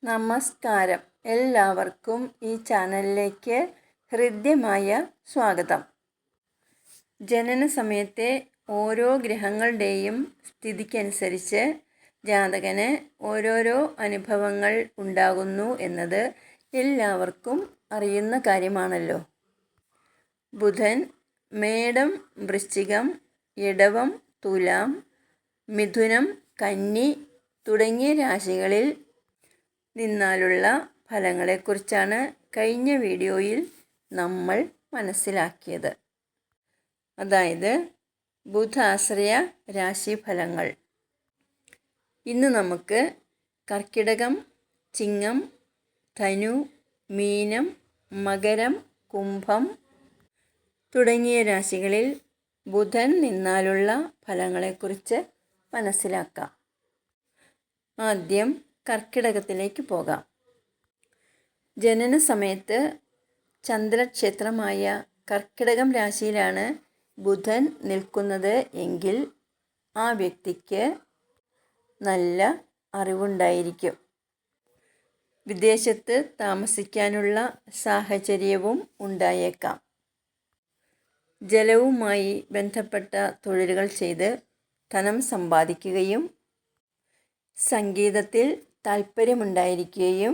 നമസ്കാരം. എല്ലാവർക്കും ഈ ചാനലിലേക്ക് ഹൃദ്യമായ സ്വാഗതം. ജനന സമയത്തെ ഓരോ ഗ്രഹങ്ങളുടെയും സ്ഥിതിക്കനുസരിച്ച് ജാതകന് ഓരോരോ അനുഭവങ്ങൾ ഉണ്ടാകുന്നു എന്നത് എല്ലാവർക്കും അറിയുന്ന കാര്യമാണല്ലോ. ബുധൻ മേടം, വൃശ്ചികം, ഇടവം, തുലാം, മിഥുനം, കന്നി തുടങ്ങിയ രാശികളിൽ നിന്നാലുള്ള ഫലങ്ങളെക്കുറിച്ചാണ് കഴിഞ്ഞ വീഡിയോയിൽ നമ്മൾ മനസ്സിലാക്കിയത്. അതായത് ബുധാശ്രയ രാശിഫലങ്ങൾ. ഇന്ന് നമുക്ക് കർക്കിടകം, ചിങ്ങം, ധനു, മീനം, മകരം, കുംഭം തുടങ്ങിയ രാശികളിൽ ബുധൻ നിന്നാലുള്ള ഫലങ്ങളെക്കുറിച്ച് മനസ്സിലാക്കാം. ആദ്യം കർക്കിടകത്തിലേക്ക് പോകാം. ജനന സമയത്ത് ചന്ദ്രക്ഷേത്രമായ കർക്കിടകം രാശിയിലാണ് ബുധൻ നിൽക്കുന്നത് എങ്കിൽ ആ വ്യക്തിക്ക് നല്ല അറിവുണ്ടായിരിക്കും. വിദേശത്ത് താമസിക്കാനുള്ള സാഹചര്യവും ഉണ്ടായേക്കാം. ജലവുമായി ബന്ധപ്പെട്ട തൊഴിലുകൾ ചെയ്ത് ധനം സമ്പാദിക്കുകയും സംഗീതത്തിൽ താൽപ്പര്യമുണ്ടായിരിക്കുകയും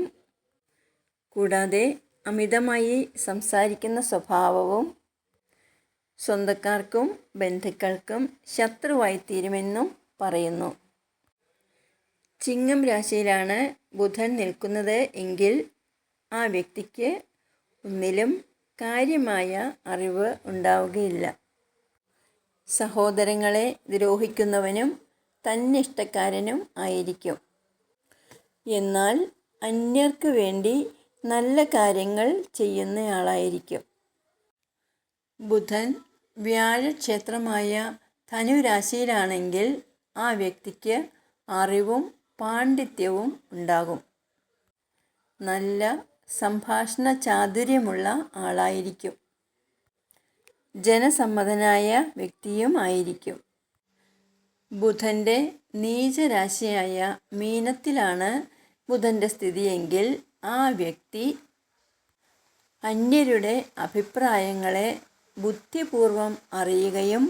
കൂടാതെ അമിതമായി സംസാരിക്കുന്ന സ്വഭാവവും സ്വന്തക്കാർക്കും ബന്ധുക്കൾക്കും ശത്രുവായിത്തീരുമെന്നും പറയുന്നു. ചിങ്ങം രാശിയിലാണ് ബുധൻ നിൽക്കുന്നത് എങ്കിൽ ആ വ്യക്തിക്ക് ഒന്നിലും കാര്യമായ അറിവ് ഉണ്ടാവുകയില്ല. സഹോദരങ്ങളെ ദ്രോഹിക്കുന്നവനും തന്നിഷ്ടക്കാരനും ആയിരിക്കും. എന്നാൽ അന്യർക്ക് വേണ്ടി നല്ല കാര്യങ്ങൾ ചെയ്യുന്നയാളായിരിക്കും. ബുധൻ വ്യാഴക്ഷേത്രമായ ധനുരാശിയിലാണെങ്കിൽ ആ വ്യക്തിക്ക് അറിവും പാണ്ഡിത്യവും ഉണ്ടാകും. നല്ല സംഭാഷണ ചാതുര്യമുള്ള ആളായിരിക്കും. ജനസമ്മതനായ വ്യക്തിയും ആയിരിക്കും. ബുധൻ്റെ നീചരാശിയായ മീനത്തിലാണ് ബുധൻ്റെ സ്ഥിതിയെങ്കിൽ ആ വ്യക്തി അന്യരുടെ അഭിപ്രായങ്ങളെ ബുദ്ധിപൂർവം അറിയുകയും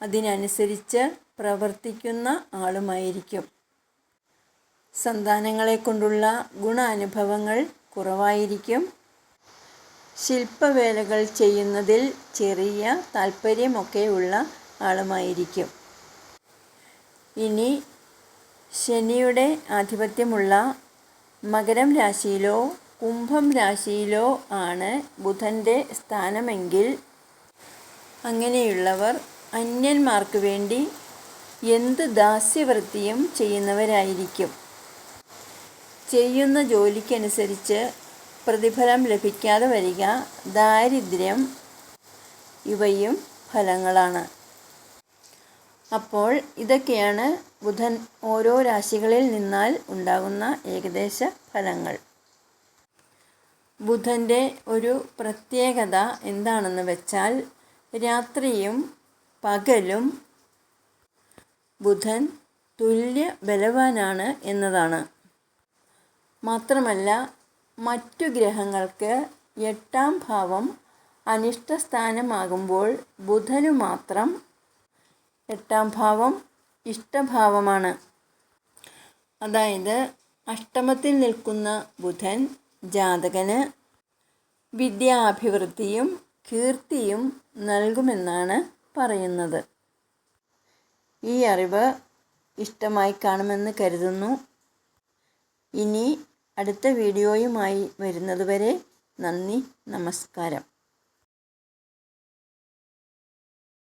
അതിനനുസരിച്ച് പ്രവർത്തിക്കുന്ന ആളുമായിരിക്കും. സന്താനങ്ങളെ കൊണ്ടുള്ള ഗുണാനുഭവങ്ങൾ കുറവായിരിക്കും. ശില്പവേലകൾ ചെയ്യുന്നതിൽ ചെറിയ താല്പര്യമൊക്കെ ഉള്ള ആളുമായിരിക്കും. ഇനി ശനിയുടെ ആധിപത്യമുള്ള മകരം രാശിയിലോ കുംഭം രാശിയിലോ ആണ് ബുധൻ്റെ സ്ഥാനമെങ്കിൽ അങ്ങനെയുള്ളവർ അന്യന്മാർക്ക് വേണ്ടി എന്ത് ദാസ്യവൃത്തിയും ചെയ്യുന്നവരായിരിക്കും. ചെയ്യുന്ന ജോലിക്കനുസരിച്ച് പ്രതിഫലം ലഭിക്കാതെ വരിക, ദാരിദ്ര്യം ഇവയും ഫലങ്ങളാണ്. അപ്പോൾ ഇതൊക്കെയാണ് ബുധൻ ഓരോ രാശികളിൽ നിന്നാൽ ഉണ്ടാകുന്ന ഏകദേശ ഫലങ്ങൾ. ബുധൻ്റെ ഒരു പ്രത്യേകത എന്താണെന്ന് വെച്ചാൽ രാത്രിയും പകലും ബുധൻ തുല്യ ബലവാനാണ് എന്നതാണ്. മാത്രമല്ല മറ്റു ഗ്രഹങ്ങൾക്ക് 8ാം ഭാവം അനിഷ്ടസ്ഥാനമാകുമ്പോൾ ബുധനു മാത്രം 8ാം ഭാവം ഇഷ്ടഭാവമാണ്. അതായത് അഷ്ടമത്തിൽ നിൽക്കുന്ന ബുധൻ ജാതകന് വിദ്യാഭിവൃദ്ധിയും കീർത്തിയും നൽകുമെന്നാണ് പറയുന്നത്. ഈ അറിവ് ഇഷ്ടമായി കാണുമെന്ന് കരുതുന്നു. ഇനി അടുത്ത വീഡിയോയുമായി വരുന്നതുവരെ നന്ദി, നമസ്കാരം.